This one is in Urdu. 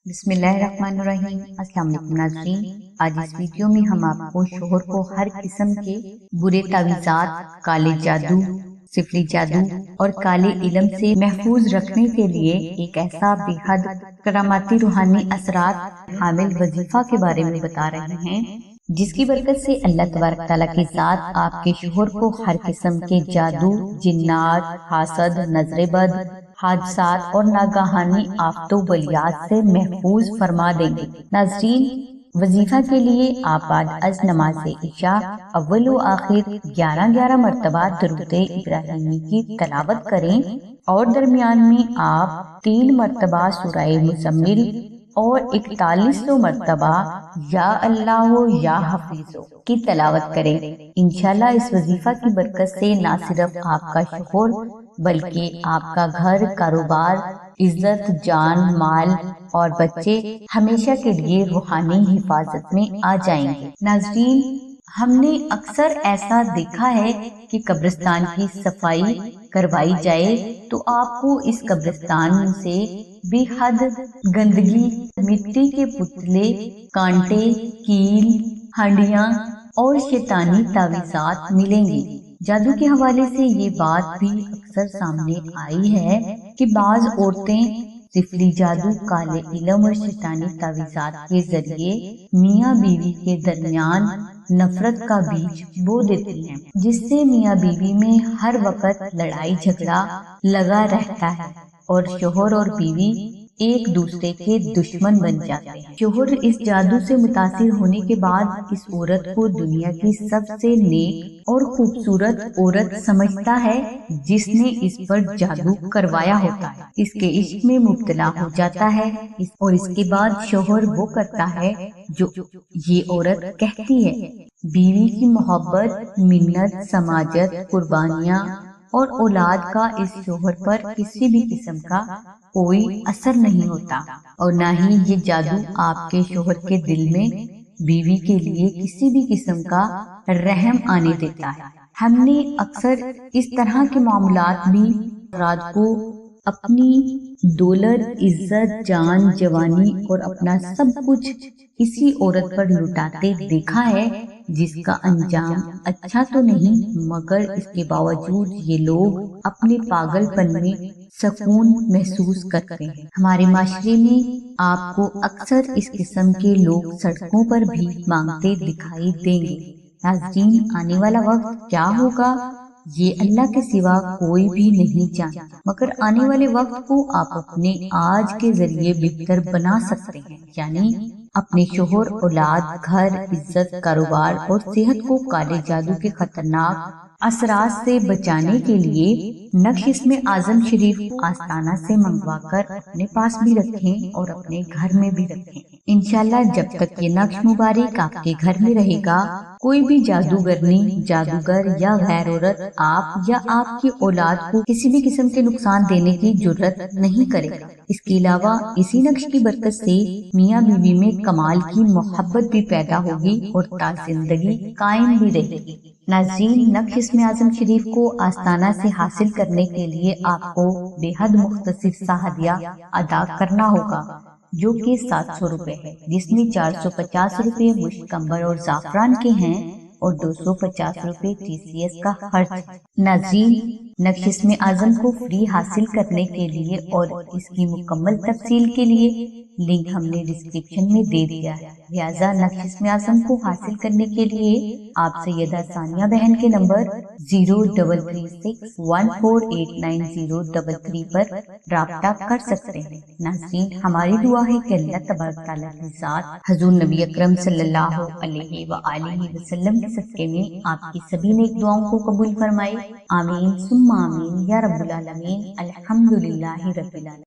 بسم اللہ الرحمن الرحیم۔ السلام علیکم ناظرین، آج اس ویڈیو میں ہم آپ کو شوہر کو ہر قسم کے برے تعویذات، کالے جادو، سفری جادو اور کالے علم سے محفوظ رکھنے کے لیے ایک ایسا بے حد کراماتی روحانی اثرات حامل وظیفہ کے بارے میں بتا رہے ہیں، جس کی برکت سے اللہ تبارک تعالیٰ کی ذات آپ کے شوہر کو ہر قسم کے جادو، جنات، حاسد، نظر بد، حادثات اور ناگہانی آفت و بلیات سے محفوظ فرما دیں گے۔ ناظرین، وظیفہ کے لیے آپ بعد از نماز عشاء اول و آخر 11 مرتبہ درود ابراہیمی کی تلاوت کریں اور درمیان میں آپ 3 مرتبہ سورہ مزمل اور 41 مرتبہ یا اللہ یا حفیظ کی تلاوت کریں۔ انشاءاللہ اس وظیفہ کی برکت سے نہ صرف آپ کا شوہر بلکہ آپ کا گھر، کاروبار، عزت، جان، مال اور بچے ہمیشہ کے لیے روحانی حفاظت میں آ جائیں گے۔ ناظرین، ہم نے اکثر ایسا دیکھا ہے کہ قبرستان کی صفائی کروائی جائے تو آپ کو اس قبرستان سے بے حد گندگی، مٹی کے پتلے، کانٹے، کیل، ہنڈیاں اور شیطانی تعویذات ملیں گے۔ جادو کے حوالے سے یہ بات بھی اکثر سامنے آئی ہے کہ بعض عورتیں سفری جادو، کالے علم اور شیطانی تعویذات کے ذریعے میاں بیوی کے درمیان نفرت کا بیج بو دیتی ہیں، جس سے میاں بیوی میں ہر وقت لڑائی جھگڑا لگا رہتا ہے اور شوہر اور بیوی ایک دوسرے کے دشمن بن جاتے ہیں۔ شوہر اس جادو سے متاثر ہونے کے بعد اس عورت کو دنیا کی سب سے نیک اور خوبصورت عورت سمجھتا ہے جس نے اس پر جادو کروایا ہوتا ہے، اس کے عشق میں مبتلا ہو جاتا ہے اور اس کے بعد شوہر وہ کرتا ہے جو یہ عورت کہتی ہے۔ بیوی کی محبت، منت، سماجت، قربانیاں اور اولاد کا اس شوہر پر کسی بھی قسم کا کوئی اثر نہیں ہوتا اور نہ ہی یہ جادو آپ کے شوہر کے دل میں بیوی کے لیے کسی بھی قسم کا رحم آنے دیتا ہے۔ ہم نے اکثر اس طرح کے معاملات بھی رات کو اپنی دولت، عزت، جان، جوانی اور اپنا سب کچھ اسی عورت پر لٹاتے دیکھا ہے، جس کا انجام اچھا تو نہیں مگر اس کے باوجود یہ لوگ اپنے پاگل پن میں سکون محسوس کرتے ہیں۔ ہمارے معاشرے میں آپ کو اکثر اس قسم کے لوگ سڑکوں پر بھی مانگتے دکھائی دیں گے۔ ناظرین، آنے والا وقت کیا ہوگا یہ اللہ کے سوا کوئی بھی نہیں جانتا، مگر آنے والے وقت کو آپ اپنے آج کے ذریعے بہتر بنا سکتے ہیں، یعنی اپنے شوہر، اولاد، گھر، عزت، کاروبار اور صحت کو کالے جادو کے خطرناک اثرات سے بچانے کے لیے نقش اسم اعظم شریف آستانہ سے منگوا کر اپنے پاس بھی رکھیں اور اپنے گھر میں بھی رکھیں۔ انشاءاللہ جب تک یہ نقش مبارک آپ کے گھر میں رہے گا، کوئی بھی جادوگرنی، جادوگر یا غیر عورت آپ یا آپ کی اولاد کو کسی بھی قسم کے نقصان دینے کی جرات نہیں کرے گا۔ اس کے علاوہ اسی نقش کی برکت سے میاں بیوی میں کمال کی محبت بھی پیدا ہوگی اور تا زندگی قائم بھی رہے گی۔ ناظرین، نقش اسم اعظم شریف کو آستانہ سے حاصل کرنے کے لیے آپ کو بے حد مختصر سا ہدیہ ادا کرنا ہوگا، جو کہ 700 روپے ہے، جس میں 450 روپے مشک عنبر اور زعفران کے ہیں اور 250 روپے TCS کا خرچ ہے۔ ناظرین، نقش اسم اعظم کو فری حاصل کرنے کے لیے اور اس کی مکمل تفصیل کے لیے لنک ہم نے ڈسکرپشن میں دے دیا ہے، لہٰذا نقش اسم اعظم کو حاصل کرنے کے لیے آپ سیدہ ثانیہ بہن کے نمبر 0336148933 پر رابطہ کر سکتے ہیں۔ ناظرین، ہماری دعا ہے کہ اللہ تبارک تعالیٰ کی ذات حضور نبی اکرم صلی اللہ علیہ وآلہ وسلم کے صدقے میں آپ کی سبھی نیک دعاؤں کو قبول فرمائے۔ آمین ثم آمین یا رب العالمین۔ الحمدللہ رب العالمین۔